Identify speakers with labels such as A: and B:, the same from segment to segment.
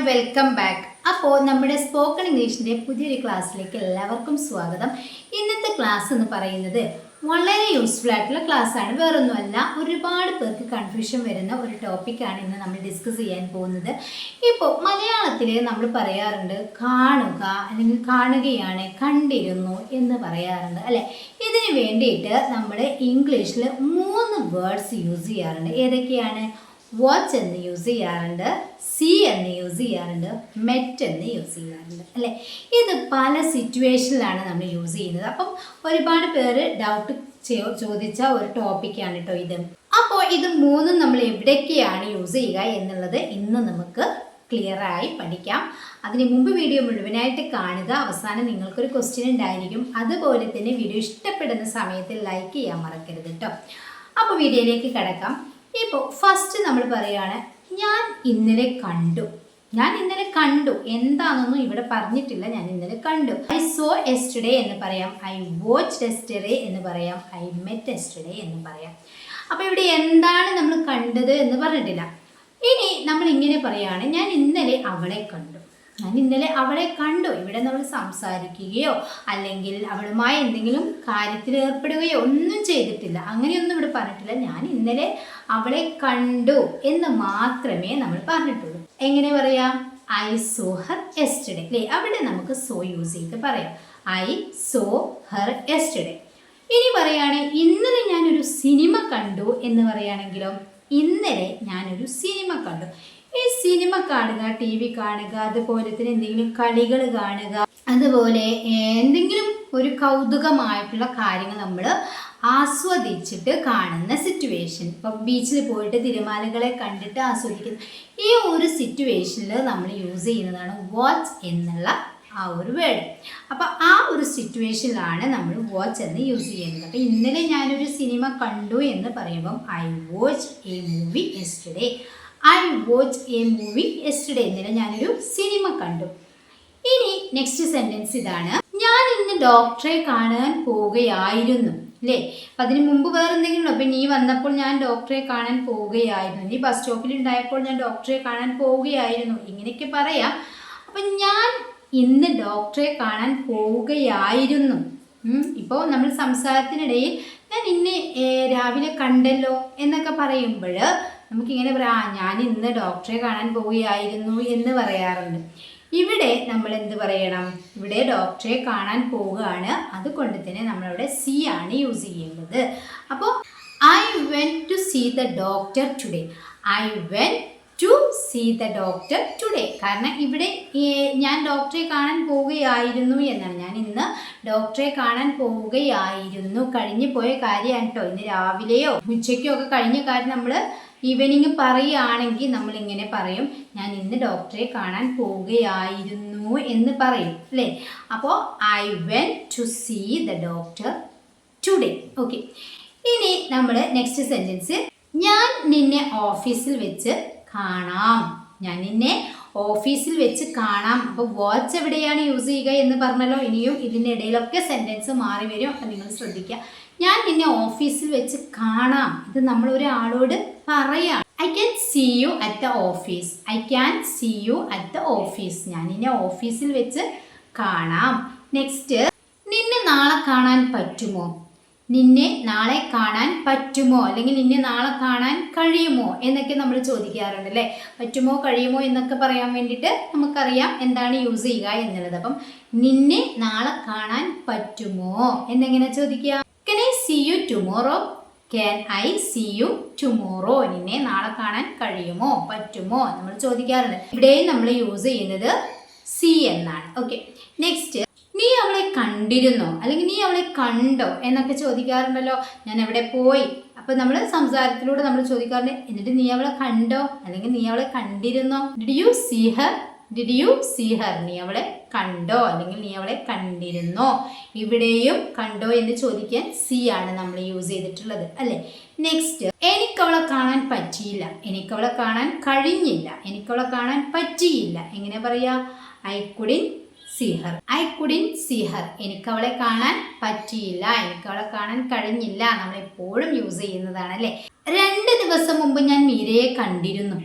A: Welcome back. അപ്പോൾ നമ്മുടെ spoken ഇംഗ്ലീഷിൻ്റെ പുതിയൊരു ക്ലാസ്സിലേക്ക് എല്ലാവർക്കും സ്വാഗതം. ഇന്നത്തെ ക്ലാസ് എന്ന് പറയുന്നത് വളരെ യൂസ്ഫുൾ ആയിട്ടുള്ള ക്ലാസ്സാണ്. വേറൊന്നുമല്ല, ഒരുപാട് പേർക്ക് കൺഫ്യൂഷൻ വരുന്ന ഒരു ടോപ്പിക്കാണ് ഇന്ന് നമ്മൾ ഡിസ്കസ് ചെയ്യാൻ പോകുന്നത്. ഇപ്പോൾ മലയാളത്തിൽ നമ്മൾ പറയാറുണ്ട് കാണുക, അല്ലെങ്കിൽ കാണുകയാണ്, കണ്ടിരുന്നു എന്ന് പറയാറുണ്ട് അല്ലേ. ഇതിന് വേണ്ടിയിട്ട് നമ്മൾ ഇംഗ്ലീഷിൽ 3 വേർഡ്സ് യൂസ് ചെയ്യാറുണ്ട്. ഏതൊക്കെയാണ്? വാച്ച് എന്ന് യൂസ് ചെയ്യാറുണ്ട്, സീ എന്ന് യൂസ് ചെയ്യാറുണ്ട്, മെറ്റ് എന്ന് യൂസ് ചെയ്യാറുണ്ട് അല്ലേ. ഇത് പല സിറ്റുവേഷനിലാണ് നമ്മൾ യൂസ് ചെയ്യുന്നത്. അപ്പം ഒരുപാട് പേര് ഡൗട്ട് ചോദിച്ച ഒരു ടോപ്പിക്കാണ് കേട്ടോ ഇത്. അപ്പോൾ ഇത് 3 നമ്മൾ എവിടേക്കാണ് യൂസ് ചെയ്യുക എന്നുള്ളത് ഇന്ന് നമുക്ക് ക്ലിയറായി പഠിക്കാം. അതിന് മുമ്പ് വീഡിയോ മുഴുവനായിട്ട് കാണുക. അവസാനം നിങ്ങൾക്കൊരു ക്വസ്റ്റ്യൻ ഉണ്ടായിരിക്കും. അതുപോലെ തന്നെ വീഡിയോ ഇഷ്ടപ്പെടുന്ന സമയത്ത് ലൈക്ക് ചെയ്യാൻ മറക്കരുത് കേട്ടോ. അപ്പോൾ വീഡിയോയിലേക്ക് കിടക്കാം. ഇപ്പോൾ ഫസ്റ്റ് നമ്മൾ പറയുകയാണ് ഞാൻ ഇന്നലെ കണ്ടു. ഞാൻ ഇന്നലെ കണ്ടു എന്താണെന്നൊന്നും ഇവിടെ പറഞ്ഞിട്ടില്ല. ഞാൻ ഇന്നലെ കണ്ടു. ഐ സോ യെസ്റ്റർഡേ എന്ന് പറയാം, ഐ വാച്ച്ഡ് യെസ്റ്റർഡേ എന്ന് പറയാം, ഐ മെറ്റ് യെസ്റ്റർഡേ എന്ന് പറയാം. അപ്പോൾ ഇവിടെ എന്താണ് നമ്മൾ കണ്ടത് എന്ന് പറഞ്ഞിട്ടില്ല. ഇനി നമ്മൾ ഇങ്ങനെ പറയുകയാണ് ഞാൻ ഇന്നലെ അവളെ കണ്ടു. ഞാൻ ഇന്നലെ അവളെ കണ്ടു. ഇവിടെ നമ്മൾ സംസാരിക്കുകയോ അല്ലെങ്കിൽ അവളുമായി എന്തെങ്കിലും കാര്യത്തിൽ ഏർപ്പെടുകയോ ഒന്നും ചെയ്തിട്ടില്ല. അങ്ങനെയൊന്നും ഇവിടെ പറഞ്ഞിട്ടില്ല. ഞാൻ ഇന്നലെ അവളെ കണ്ടു എന്ന് മാത്രമേ നമ്മൾ പറഞ്ഞിട്ടുള്ളൂ. എങ്ങനെ പറയാം? ഐ സോ ഹർ യെസ്റ്റർഡേ അല്ലേ. അവിടെ നമുക്ക് സോ യൂസ് ചെയ്ത് പറയാം. I so Har yesterday. ഇനി പറയുകയാണ് ഇന്നലെ ഞാനൊരു സിനിമ കണ്ടു എന്ന് പറയുകയാണെങ്കിലോ, ഇന്നലെ ഞാനൊരു സിനിമ കണ്ടു. ഈ സിനിമ കാണുക, ടി വി കാണുക, അതുപോലെ തന്നെ എന്തെങ്കിലും കളികൾ കാണുക, അതുപോലെ എന്തെങ്കിലും ഒരു കൗതുകമായിട്ടുള്ള കാര്യങ്ങൾ നമ്മൾ ആസ്വദിച്ചിട്ട് കാണുന്ന സിറ്റുവേഷൻ. ഇപ്പം ബീച്ചിൽ പോയിട്ട് തിരമാലകളെ കണ്ടിട്ട് ആസ്വദിക്കുന്ന ഈ ഒരു സിറ്റുവേഷനിൽ നമ്മൾ യൂസ് ചെയ്യുന്നതാണ് വാച്ച് എന്നുള്ള ആ ഒരു വേർഡ്. അപ്പോൾ ആ ഒരു സിറ്റുവേഷനിലാണ് നമ്മൾ വാച്ച് എന്ന് യൂസ് ചെയ്യുന്നത്. അപ്പോൾ ഇന്നലെ ഞാനൊരു സിനിമ കണ്ടു എന്ന് പറയുമ്പം I watch A movie yesterday. I watch A movie yesterday. ഇന്നലെ ഞാനൊരു സിനിമ കണ്ടു. ഇനി നെക്സ്റ്റ് സെൻറ്റൻസ് ഇതാണ്. ഞാൻ ഇന്ന് ഡോക്ടറെ കാണാൻ പോവുകയായിരുന്നു അല്ലേ. അപ്പം അതിന് മുമ്പ് വേറെ എന്തെങ്കിലും അപ്പം നീ വന്നപ്പോൾ ഞാൻ ഡോക്ടറെ കാണാൻ പോവുകയായിരുന്നു, നീ ബസ് സ്റ്റോപ്പിൽ ഉണ്ടായപ്പോൾ ഞാൻ ഡോക്ടറെ കാണാൻ പോവുകയായിരുന്നു, ഇങ്ങനെയൊക്കെ പറയാം. അപ്പം ഞാൻ ഇന്ന് ഡോക്ടറെ കാണാൻ പോവുകയായിരുന്നു. ഇപ്പോൾ നമ്മൾ സംസാരത്തിനിടയിൽ ഞാൻ ഇന്ന് രാവിലെ കണ്ടല്ലോ എന്നൊക്കെ പറയുമ്പോൾ നമുക്കിങ്ങനെ പറയാം, ഞാൻ ഇന്ന് ഡോക്ടറെ കാണാൻ പോവുകയായിരുന്നു എന്ന് പറയാറുണ്ട്. ഇവിടെ നമ്മൾ എന്ത് പറയണം? ഇവിടെ ഡോക്ടറെ കാണാൻ പോവുകയാണ്, അതുകൊണ്ട് തന്നെ നമ്മളവിടെ സി ആണ് യൂസ് ചെയ്യേണ്ടത്. അപ്പോൾ I went to see the doctor today. I went to see the doctor today. കാരണം ഇവിടെ ഞാൻ ഡോക്ടറെ കാണാൻ പോവുകയായിരുന്നു എന്നാണ്. ഞാൻ ഇന്ന് ഡോക്ടറെ കാണാൻ പോവുകയായിരുന്നു കഴിഞ്ഞു പോയ കാര്യമാണ് കേട്ടോ. ഇന്ന് രാവിലെയോ ഉച്ചയ്ക്കോ ഒക്കെ കഴിഞ്ഞ കാര്യം നമ്മൾ ഈവനിങ് പറയുകയാണെങ്കിൽ നമ്മളിങ്ങനെ പറയും, ഞാൻ ഇന്ന് ഡോക്ടറെ കാണാൻ പോവുകയായിരുന്നു എന്ന് പറയും അല്ലേ. അപ്പോൾ I went to see the doctor today. Okay. ഇനി നമ്മൾ നെക്സ്റ്റ് സെൻറ്റൻസ്, ഞാൻ നിന്നെ ഓഫീസിൽ വെച്ച് കാണാം. ഞാൻ നിന്നെ ഓഫീസിൽ വെച്ച് കാണാം. അപ്പോൾ വാച്ച് എവിടെയാണ് യൂസ് ചെയ്യുക എന്ന് പറഞ്ഞല്ലോ. ഇനിയും ഇതിൻ്റെ ഇടയിലൊക്കെ സെൻറ്റൻസ് മാറി വരും. അപ്പം നിങ്ങൾ ശ്രദ്ധിക്കുക. ഞാൻ നിന്നെ ഓഫീസിൽ വെച്ച് കാണാം, ഇത് നമ്മൾ ഒരാളോട് പറയാം. I can see you at the office. I can see you at the office. ഞാൻ നിന്നെ ഓഫീസിൽ വെച്ച് കാണാം. നെക്സ്റ്റ്, നിന്നെ നാളെ കാണാൻ പറ്റുമോ? നിന്നെ നാളെ കാണാൻ പറ്റുമോ അല്ലെങ്കിൽ നിന്നെ നാളെ കാണാൻ കഴിയുമോ എന്നൊക്കെ നമ്മൾ ചോദിക്കാറുണ്ട് അല്ലേ. പറ്റുമോ കഴിയുമോ എന്നൊക്കെ പറയാൻ വേണ്ടിയിട്ട് നമുക്കറിയാം എന്താണ് യൂസ് ചെയ്യുക എന്നുള്ളത്. അപ്പം നിന്നെ നാളെ കാണാൻ പറ്റുമോ എന്നെങ്ങനെ ചോദിക്കുക? Can I see you tomorrow? Can I see you tomorrow? നിന്നെ നാളെ കാണാൻ കഴിയുമോ പറ്റുമോ നമ്മൾ ചോദിക്കാറുണ്ട്. ഇവിടെയും നമ്മൾ യൂസ് ചെയ്യുന്നത് സി എന്നാണ്. ഓക്കെ. നെക്സ്റ്റ്, നീ അവളെ കണ്ടിരുന്നോ അല്ലെങ്കിൽ നീ അവളെ കണ്ടോ എന്നൊക്കെ ചോദിക്കാറുണ്ടല്ലോ. ഞാൻ എവിടെ പോയി. അപ്പോൾ നമ്മൾ സംസാരത്തിലൂടെ നമ്മൾ ചോദിക്കാറുണ്ട്, എന്നിട്ട് നീ അവളെ കണ്ടോ അല്ലെങ്കിൽ നീ അവളെ കണ്ടിരുന്നോ? Did you see her? Did you see her? നീ അവളെ കണ്ടോ അല്ലെങ്കിൽ നീ അവളെ കണ്ടിരുന്നോ? ഇവിടെയും കണ്ടോ എന്ന് ചോദിക്കാൻ സി ആണ് നമ്മൾ യൂസ് ചെയ്തിട്ടുള്ളത് അല്ലേ. നെക്സ്റ്റ്, എനിക്കവളെ കാണാൻ പറ്റിയില്ല. എനിക്കവളെ കാണാൻ കഴിഞ്ഞില്ല. എനിക്കവളെ കാണാൻ പറ്റിയില്ല. എങ്ങനെ പറയാ? I couldn't see her. I couldn't see her. എനിക്കവളെ കാണാൻ പറ്റിയില്ല, എനിക്കവളെ കാണാൻ കഴിഞ്ഞില്ല. നമ്മൾ എപ്പോഴും യൂസ് ചെയ്യുന്നതാണ് അല്ലേ. 2 ദിവസം മുമ്പ് ഞാൻ മീരയെ കണ്ടിരുന്നു.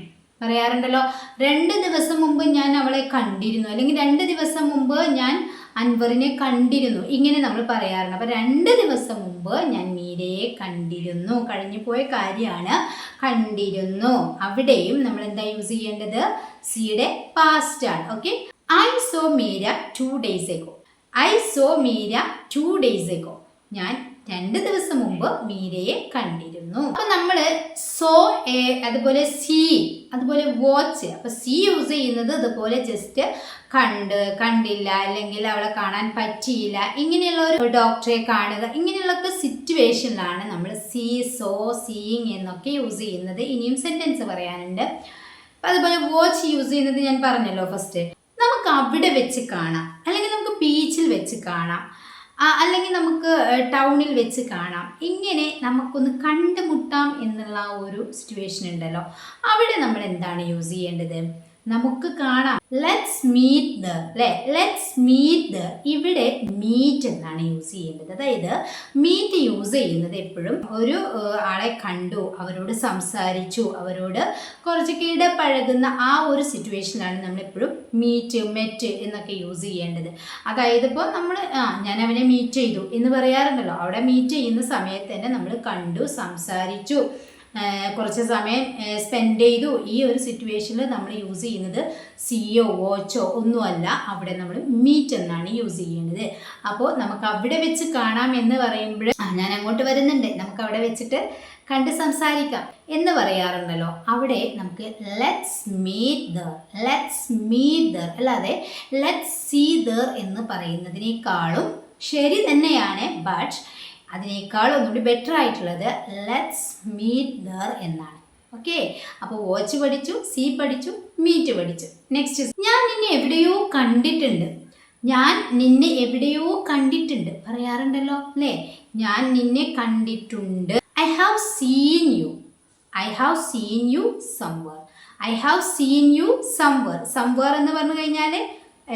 A: പറയാറുണ്ടല്ലോ. 2 ദിവസം മുമ്പ് ഞാൻ അവളെ കണ്ടിരുന്നു, അല്ലെങ്കിൽ 2 ദിവസം മുമ്പ് ഞാൻ അൻവറിനെ കണ്ടിരുന്നു, ഇങ്ങനെ നമ്മൾ പറയാറുണ്ട്. അപ്പോൾ 2 ദിവസം മുമ്പ് ഞാൻ മീരയെ കണ്ടിരുന്നു, കഴിഞ്ഞു പോയ കാര്യമാണ് കണ്ടിരുന്നു. അവിടെയും നമ്മൾ എന്താ യൂസ് ചെയ്യേണ്ടത്? സിയുടെ പാസ്റ്റ് ആണ്. Okay, I so Meera 2 days ago. I so Meera 2 days ago. ഞാൻ 2 ദിവസം മുമ്പ് മീരയെ കണ്ടിരുന്നു. അപ്പൊ നമ്മള് സോ, അതുപോലെ സീ, അതുപോലെ വാച്ച്. അപ്പൊ സീ യൂസ് ചെയ്യുന്നത് ഇതുപോലെ ജസ്റ്റ് കണ്ടില്ല, അല്ലെങ്കിൽ അവളെ കാണാൻ പറ്റിയില്ല, ഇങ്ങനെയുള്ള ഒരു ഡോക്ടറെ കാണുക, ഇങ്ങനെയുള്ളൊക്കെ സിറ്റുവേഷനിലാണ് നമ്മൾ സീ, സോ, സീയിങ് എന്നൊക്കെ യൂസ് ചെയ്യുന്നത്. ഇനിയും സെന്റൻസ് പറയാനുണ്ട്. അതുപോലെ വാച്ച് യൂസ് ചെയ്യുന്നത് ഞാൻ പറഞ്ഞല്ലോ ഫസ്റ്റ്. നമുക്ക് അവിടെ വെച്ച് കാണാം, അല്ലെങ്കിൽ നമുക്ക് ബീച്ചിൽ വെച്ച് കാണാം, അല്ലെങ്കിൽ നമുക്ക് ടൗണിൽ വെച്ച് കാണാം. ഇങ്ങനെ നമുക്കൊന്ന് കണ്ടുമുട്ടാം എന്നുള്ള ഒരു സിറ്റുവേഷൻ ഉണ്ടല്ലോ, അവിടെ നമ്മൾ എന്താണ് യൂസ് ചെയ്യേണ്ടത്? നമുക്ക് കാണാം. ലെറ്റ്സ് മീറ്റ് ദർ, അല്ലേ? Let's meet there. ഇവിടെ മീറ്റ് എന്നാണ് യൂസ് ചെയ്യേണ്ടത്. അതായത് മീറ്റ് യൂസ് ചെയ്യുന്നത് എപ്പോഴും ഒരു ആളെ കണ്ടു, അവരോട് സംസാരിച്ചു, അവരോട് കുറച്ചൊക്കെ ഇടപഴകുന്ന ആ ഒരു സിറ്റുവേഷനിലാണ് നമ്മളെപ്പോഴും മീറ്റ്, മെറ്റ് എന്നൊക്കെ യൂസ് ചെയ്യേണ്ടത്. അതായത് ഇപ്പോൾ നമ്മൾ ഞാൻ അവനെ മീറ്റ് ചെയ്തു എന്ന് പറയാറുണ്ടല്ലോ, അവിടെ മീറ്റ് ചെയ്യുന്ന സമയത്ത് തന്നെ നമ്മൾ കണ്ടു, സംസാരിച്ചു, കുറച്ച് സമയം സ്പെൻഡ് ചെയ്തു. ഈ ഒരു സിറ്റുവേഷനിൽ നമ്മൾ യൂസ് ചെയ്യുന്നത് സിയോ വാച്ചോ ഒന്നുമല്ല, അവിടെ നമ്മൾ മീറ്റ് എന്നാണ് യൂസ് ചെയ്യുന്നത്. അപ്പോൾ നമുക്ക് അവിടെ വെച്ച് കാണാം എന്ന് പറയുമ്പോൾ ഞാൻ അങ്ങോട്ട് വരുന്നുണ്ട്, നമുക്ക് അവിടെ വെച്ചിട്ട് കണ്ട് സംസാരിക്കാം എന്ന് പറയാറുണ്ടല്ലോ, അവിടെ നമുക്ക് let's meet there, let's meet there, അല്ലാതെ ലെറ്റ്സ് സീ ദർ എന്ന് പറയുന്നതിനേക്കാളും ശരി തന്നെയാണ്, ബട്ട് അതിനേക്കാൾ ഒന്നുകൂടി ബെറ്റർ ആയിട്ടുള്ളത് ലെറ്റ്സ് മീറ്റ് ദർ എന്നാണ്. ഓക്കെ, അപ്പോൾ വാച്ച് പഠിച്ചു, സീ പഠിച്ചു, മീറ്റ് പഠിച്ചു. നെക്സ്റ്റ്, ഞാൻ നിന്നെ എവിടെയോ കണ്ടിട്ടുണ്ട്. ഞാൻ നിന്നെ എവിടെയോ കണ്ടിട്ടുണ്ട് പറയാറുണ്ടല്ലോ, അല്ലേ? ഞാൻ നിന്നെ കണ്ടിട്ടുണ്ട്. I have seen you. I have seen you somewhere. I have seen you somewhere. Somewhere എന്ന് പറഞ്ഞു കഴിഞ്ഞാൽ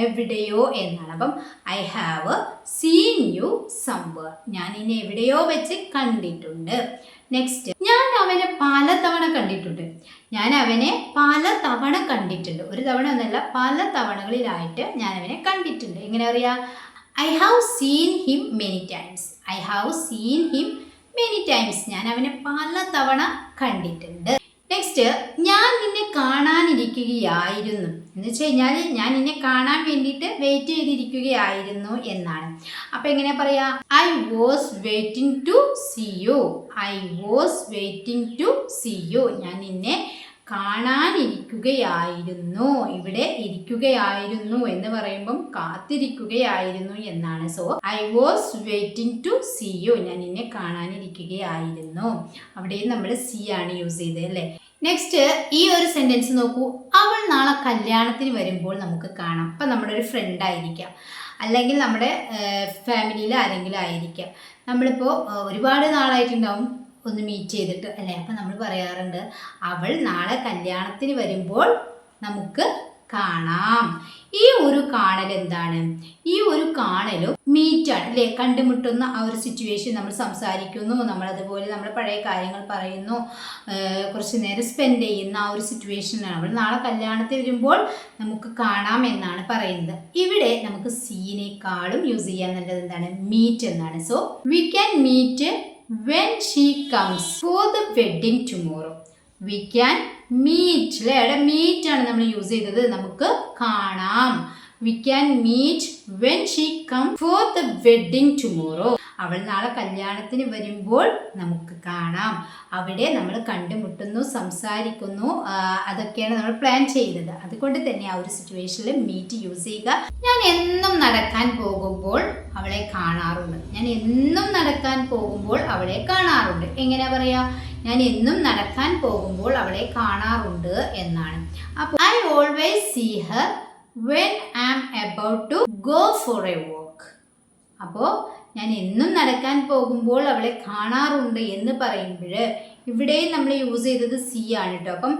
A: എവിടെയോ എന്നാണ്. അപ്പം I have seen you somewhere. ഞാൻ ഇനി എവിടെയോ വെച്ച് കണ്ടിട്ടുണ്ട്. നെക്സ്റ്റ്, ഞാൻ അവനെ പലതവണ കണ്ടിട്ടുണ്ട്. ഞാൻ അവനെ പലതവണ കണ്ടിട്ടുണ്ട്. ഒരു തവണ ഒന്നല്ല, പല തവണകളിലായിട്ട് ഞാൻ അവനെ കണ്ടിട്ടുണ്ട്. എങ്ങനെ അറിയാം? I have seen him many times. I have seen him many times. ഞാൻ അവനെ പലതവണ കണ്ടിട്ടുണ്ട്. നെക്സ്റ്റ്, ഞാൻ നിന്നെ കാണാനിരിക്കുകയായിരുന്നു എന്ന് വെച്ച് കഴിഞ്ഞാൽ ഞാൻ നിന്നെ കാണാൻ വേണ്ടിയിട്ട് വെയിറ്റ് ചെയ്തിരിക്കുകയായിരുന്നു എന്നാണ്. അപ്പം എങ്ങനെ പറയാ? I was waiting to see you. I was waiting to see you. ഞാൻ നിന്നെ കാണാനിരിക്കുകയായിരുന്നു. ഇവിടെ ഇരിക്കുകയായിരുന്നു എന്ന് പറയുമ്പം കാത്തിരിക്കുകയായിരുന്നു എന്നാണ്. So I was waiting to see you. ഞാൻ നിന്നെ കാണാനിരിക്കുകയായിരുന്നു. അവിടെയും നമ്മൾ സീ ആണ് യൂസ് ചെയ്തത്, അല്ലേ? നെക്സ്റ്റ്, ഈ ഒരു സെന്റൻസ് നോക്കൂ. അവൾ നാളെ കല്യാണത്തിന് വരുമ്പോൾ നമുക്ക് കാണാം. അപ്പം നമ്മുടെ ഒരു ഫ്രണ്ട് ആയിരിക്കാം, അല്ലെങ്കിൽ നമ്മുടെ ഫാമിലിയിൽ ആരെങ്കിലും ആയിരിക്കാം. നമ്മളിപ്പോൾ ഒരുപാട് നാളായിട്ടുണ്ടാവും ഒന്ന് മീറ്റ് ചെയ്തിട്ട്, അല്ലേ? അപ്പം നമ്മൾ പറയാറുണ്ട് അവൾ നാളെ കല്യാണത്തിന് വരുമ്പോൾ നമുക്ക് കാണാം. ഈ ഒരു കാണൽ എന്താണ്? ഈ ഒരു കാണലും മീറ്റാണ്, അല്ലേ? കണ്ടുമുട്ടുന്ന ആ ഒരു സിറ്റുവേഷൻ, നമ്മൾ സംസാരിക്കുന്നു, നമ്മളതുപോലെ നമ്മൾ പഴയ കാര്യങ്ങൾ പറയുന്നു, കുറച്ച് നേരം സ്പെൻഡ് ചെയ്യുന്ന ആ ഒരു സിറ്റുവേഷനാണ്. അവൾ നാളെ കല്യാണത്തിന് വരുമ്പോൾ നമുക്ക് കാണാം എന്നാണ് പറയുന്നത്. ഇവിടെ നമുക്ക് സീനേക്കാളും യൂസ് ചെയ്യാൻ നല്ലത് എന്താണ്? മീറ്റ് എന്നാണ്. So we can meet when she comes for the wedding tomorrow. We can meet, അല്ലേ? അവിടെ മീറ്റ് ആണ് നമ്മൾ യൂസ് ചെയ്തത്. നമുക്ക് കാണാം. We can meet when she comes for the wedding tomorrow. അവൾ നാളെ കല്യാണത്തിന് വരുമ്പോൾ നമുക്ക് കാണാം. അവിടെ നമ്മൾ കണ്ടുമുട്ടുന്നു, സംസാരിക്കുന്നു, അതൊക്കെയാണ് നമ്മൾ പ്ലാൻ ചെയ്തത്. അതുകൊണ്ട് തന്നെ ആ ഒരു സിറ്റുവേഷനിൽ മീറ്റ് യൂസ് ചെയ്യുക. ഞാൻ എന്നും നടക്കാൻ പോകുമ്പോൾ അവളെ കാണാറുണ്ട്. ഞാൻ എന്നും നടക്കാൻ പോകുമ്പോൾ അവളെ കാണാറുണ്ട്. എങ്ങനെ പറയാ? ഞാൻ എന്നും നടക്കാൻ പോകുമ്പോൾ അവളെ കാണാറുണ്ട് എന്നാണ്. അപ്പോൾ I always see her when I am about to go for a walk. അപ്പോൾ ഞാൻ എന്നും നടക്കാൻ പോകുമ്പോൾ അവളെ കാണാറുണ്ട് എന്ന് പറയുമ്പോൾ ഇവിടെ നമ്മൾ യൂസ് ചെയ്തത് സീ ആണ് കേട്ടോ. അപ്പം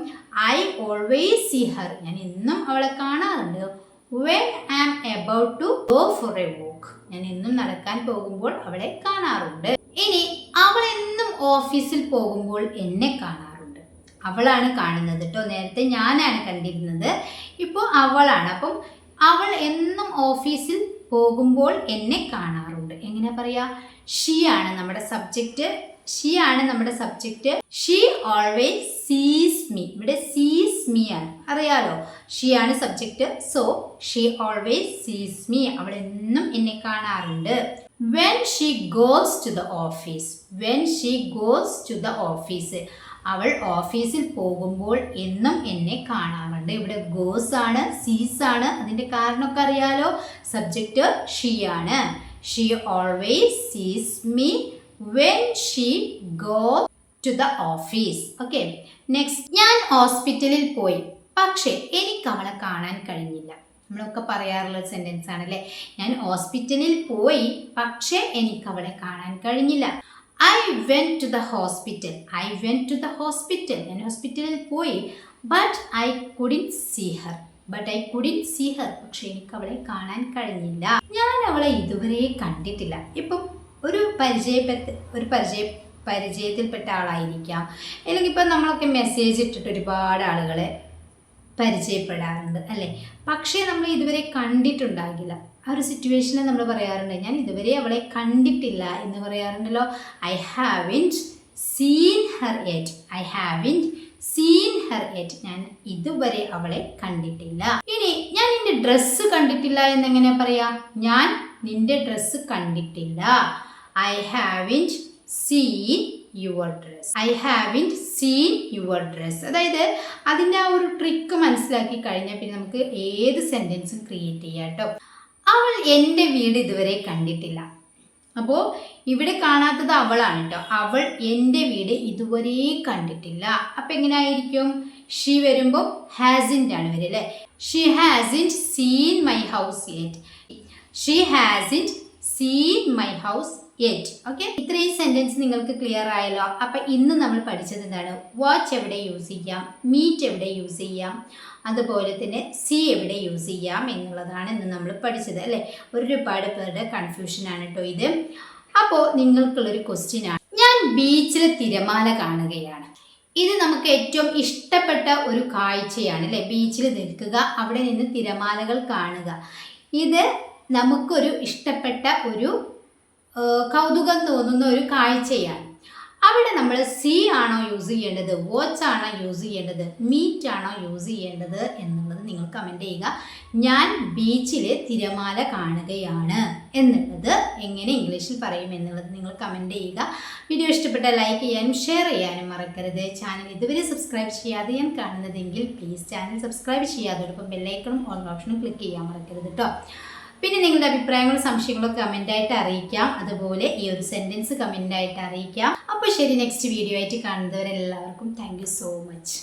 A: ഐ ഓൾവേസ് സീ ഹർ, ഞാൻ എന്നും അവളെ കാണാറുണ്ട്. when I am about to go for a walk, ഞാൻ എന്നും നടക്കാൻ പോകുമ്പോൾ അവളെ കാണാറുണ്ട്. ഇനി അവൾ എന്നും ഓഫീസിൽ പോകുമ്പോൾ എന്നെ കാണാറുണ്ട്. അവളാണ് കാണുന്നത് കേട്ടോ. നേരത്തെ ഞാനാണ് കണ്ടിരുന്നത്, ഇപ്പോൾ അവളാണ്. അപ്പം അവൾ എന്നും ഓഫീസിൽ പോകുമ്പോൾ എന്നെ കാണാറുണ്ട്. എങ്ങനെ പറയാ? ഷീ ആണ് നമ്മുടെ സബ്ജക്റ്റ്. ഷീ ആണ് നമ്മുടെ subject. She always sees me. ഇവിടെ സീസ് മീ ആണ്, അറിയാലോ. ഷീ ആണ് subject. So she always sees me. അവൾ എന്നും എന്നെ കാണാറുണ്ട്. When she goes to the office. When she goes to the office. അവൾ ഓഫീസിൽ പോകുമ്പോൾ എന്നും എന്നെ കാണാറുണ്ട്. ഇവിടെ ഗോസ് ആണ്, സീസ് ആണ്. അതിന്റെ കാരണമൊക്കെ അറിയാലോ. സബ്ജക്റ്റ് ഷീ ആണ്. She always sees me when she goes to the office. Okay, next. ഞാൻ ഹോസ്പിറ്റലിൽ പോയി, പക്ഷേ എനിക്ക് അവളെ കാണാൻ കഴിഞ്ഞില്ല. നമ്മളൊക്കെ പറയാറുള്ള സെന്റൻസ് ആണല്ലേ. ഞാൻ ഹോസ്പിറ്റലിൽ പോയി, പക്ഷേ എനിക്ക് അവളെ കാണാൻ കഴിഞ്ഞില്ല. I went to the hospital. I went to the hospital. ഞാൻ ഹോസ്പിറ്റലിൽ പോയി, but I couldn't see her. But I couldn't see her. പക്ഷെ എനിക്ക് അവളെ കാണാൻ കഴിഞ്ഞില്ല. ഞാൻ അവളെ ഇതുവരെ കണ്ടിട്ടില്ല. ഇപ്പം ഒരു പരിചയത്തിൽപ്പെട്ട ആളായിരിക്കാം, അല്ലെങ്കിൽ ഇപ്പം നമ്മളൊക്കെ മെസ്സേജ് ഇട്ടിട്ട് ഒരുപാട് ആളുകളെ പരിചയപ്പെടാറുണ്ട് അല്ലേ. പക്ഷേ നമ്മൾ ഇതുവരെ കണ്ടിട്ടുണ്ടാകില്ല. ആ ഒരു സിറ്റുവേഷനിൽ നമ്മൾ പറയാറുണ്ട്, ഞാൻ ഇതുവരെ അവളെ കണ്ടിട്ടില്ല എന്ന് പറയാറുണ്ടല്ലോ. I haven't scene Har yet. I haven't scene Har yet. ഞാൻ ഇതുവരെ അവളെ കണ്ടിട്ടില്ല. ഇനി ഞാൻ നിന്റെ ഡ്രസ്സ് കണ്ടിട്ടില്ല എന്നെങ്ങനെ പറയാം? ഞാൻ നിന്റെ ഡ്രസ്സ് കണ്ടിട്ടില്ല. I haven't scene your dress. I haven't scene your dress. അതായത് അതിൻ്റെ ആ ഒരു ട്രിക്ക് മനസ്സിലാക്കി കഴിഞ്ഞാൽ പിന്നെ നമുക്ക് ഏത് സെൻറ്റൻസും ക്രിയേറ്റ് ചെയ്യാം കേട്ടോ. അവൾ എൻ്റെ വീട് ഇതുവരെ കണ്ടിട്ടില്ല. അപ്പോൾ ഇവിടെ കാണാത്തത് അവളാണ് കേട്ടോ. അവൾ എൻ്റെ വീട് ഇതുവരെ കണ്ടിട്ടില്ല. അപ്പം എങ്ങനെയായിരിക്കും? ഷീ വരുമ്പോൾ ഹാസിൻ്റ് ആണ് വരിക അല്ലേ. She hasn't seen my house yet. She hasn't seen my house yet. Okay, ഇത്രയും സെൻറ്റൻസ് നിങ്ങൾക്ക് ക്ലിയർ ആയല്ലോ. അപ്പം ഇന്ന് നമ്മൾ പഠിച്ചത് എന്താണ്? വാച്ച് എവിടെ യൂസ് ചെയ്യാം, മീറ്റ് എവിടെ യൂസ് ചെയ്യാം, അതുപോലെ തന്നെ സി എവിടെ യൂസ് ചെയ്യാം എന്നുള്ളതാണ് ഇന്ന് നമ്മൾ പഠിച്ചത് അല്ലേ. ഒരുപാട് പേരുടെ കൺഫ്യൂഷനാണ് കേട്ടോ ഇത്. അപ്പോൾ നിങ്ങൾക്കുള്ളൊരു ക്വസ്റ്റ്യനാണ്, ഞാൻ ബീച്ചിൽ തിരമാല കാണുകയാണ്. ഇത് നമുക്ക് ഏറ്റവും ഇഷ്ടപ്പെട്ട ഒരു കാഴ്ചയാണ് അല്ലേ. ബീച്ചിൽ നിൽക്കുക, അവിടെ നിന്ന് തിരമാലകൾ കാണുക. ഇത് നമുക്കൊരു ഇഷ്ടപ്പെട്ട ഒരു കൗതുകം തോന്നുന്ന ഒരു കാഴ്ചയാണ്. അവിടെ നമ്മൾ സി ആണോ യൂസ് ചെയ്യേണ്ടത്, വാച്ച് ആണോ യൂസ് ചെയ്യേണ്ടത്, മീറ്റ് ആണോ യൂസ് ചെയ്യേണ്ടത് എന്നുള്ളത് നിങ്ങൾ കമൻറ്റ് ചെയ്യുക. ഞാൻ ബീച്ചിൽ തിരമാല കാണുകയാണ് എന്നുള്ളത് എങ്ങനെ ഇംഗ്ലീഷിൽ പറയും എന്നുള്ളത് നിങ്ങൾ കമൻറ്റ് ചെയ്യുക. വീഡിയോ ഇഷ്ടപ്പെട്ടാൽ ലൈക്ക് ചെയ്യാനും ഷെയർ ചെയ്യാനും മറക്കരുത്. ചാനൽ ഇതുവരെ സബ്സ്ക്രൈബ് ചെയ്യാതെയാണ് കാണുന്നതെങ്കിൽ പ്ലീസ് ചാനൽ സബ്സ്ക്രൈബ് ചെയ്യാതോടൊപ്പം ബെല്ലൈക്കണും ഓൾ ഓപ്ഷനും ക്ലിക്ക് ചെയ്യാൻ മറക്കരുത് കേട്ടോ. പിന്നെ നിങ്ങളുടെ അഭിപ്രായങ്ങളും സംശയങ്ങളും കമൻ്റായിട്ട് അറിയിക്കാം. അതുപോലെ ഈ ഒരു സെൻറ്റൻസ് കമൻ്റായിട്ട് അറിയിക്കാം. അപ്പോൾ ശരി, നെക്സ്റ്റ് വീഡിയോ ആയിട്ട് കാണുന്നവരെല്ലാവർക്കും താങ്ക് യു സോ മച്ച്.